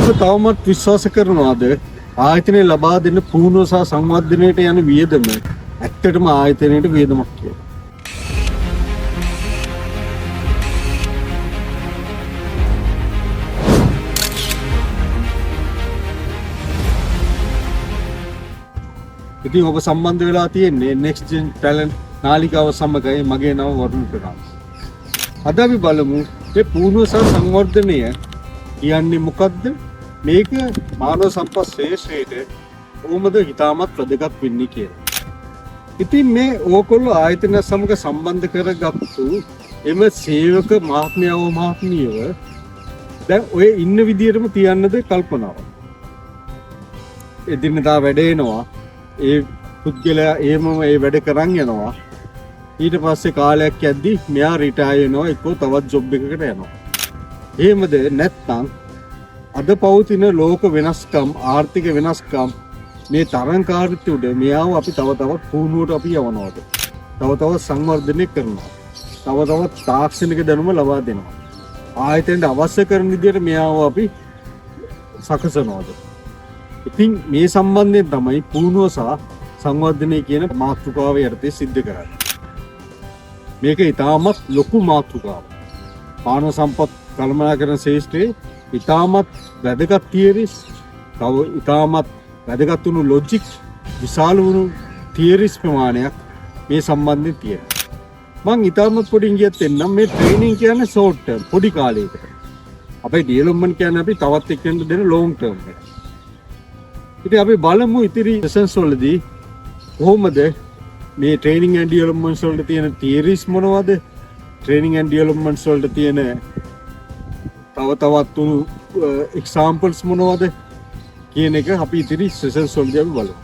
ඔබ තවමත් විශ්වාස කරනවාද ආයතනය ලබා දෙන පුහුණුව සහ සංවර්ධනයට යන වියදම ඇත්තටම ආයතනයට වියදමක් කියලා? ඉතින් ඔබ සම්බන්ධ වෙලා තියෙන්නේ Next Gen Talent නාලිකාව සමගයි. මගේ නම වරුණ ප්‍රකාශ්. අද අපි බලමු මේ පුහුණුව සහ සංවර්ධනය කියන්නේ මොකක්ද? මේක මානව සම්පත් ශ්‍රේෂ්ඨයට කොහොමද හිතාමත් වැදගත් වෙන්නේ කියලා. ඉතින් මේ ඕකොල්ලෝ ආයතන සමග සම්බන්ධ කරගත්තු එම සේවක මහත්මයව මහත්මියව දැන් ඔය ඉන්න විදියටම තියන්නද කල්පනාව. එදිනෙදා වැඩ එනවා. ඒ පුද්ගලයා එහෙමම ඒ වැඩ කරන් යනවා. ඊට පස්සේ කාලයක් යද්දී මෙයා රිටයර් වෙනවා, එක්කෝ තවත් ජොබ් එකකට යනවා. එහෙමද නැත්නම් අද පවතින ලෝක වෙනස්කම්, ආර්ථික වෙනස්කම් මේ තරංකාරීත්වයට මෙයාව අපි තව තවත් පුහුණුවට අපි යවනවාද? තව තවත් සංවර්ධනය කරනවා. තව තවත් තාක්ෂණික දැනුම ලබා දෙනවා. ආයතනයට අවශ්‍ය කරන විදිහට මෙයාව අපි සකසනවාද? ඉතින් මේ සම්බන්ධයෙන් තමයි පුහුණුව සහ සංවර්ධනය කියන මාතෘකාව යටතේ සිද්ධ කරන්නේ. මේක ඉතාමත් ලොකු මාතෘකාවක්. මානව සම්පත් කළමනාකරණ ශාස්ත්‍රයේ ඉතාමත් වැදගත් තියරිස්, තව ඉතාමත් වැදගත් වුණු ලොජික්, විශාල වුණු තියරිස් ප්‍රමාණයක් මේ සම්බන්ධයෙන් තියෙනවා. මම ඉතාමත් පොඩින් කියත් එන්නම්. මේ ට්‍රේනින් කියන්නේ ෂෝට් ටර්ම්, පොඩි කාලයකට. අපේ ඩෙවලොප්මන්ට් කියන්නේ අපි තවත් එක්කෙනෙකුට දෙන ලොන්ග් ටර්ම් එක. ඉතින් අපි බලමු ඉතිරි සෙෂන්ස් වලදී කොහොමද මේ ට්‍රේනින් ඇන්ඩ් ඩෙවලොප්මන්ට්ස් වලට තියෙන තියරිස් මොනවද, ට්‍රේනින් ඇන්ඩ් ඩෙවලොප්මන්ට්ස් වලට තියෙන තව තවත් උණු එක්සාම්පල්ස් මොනවද කියන එක අපි ඉතිරි සෙෂන්ස් වලදී අපි බලමු.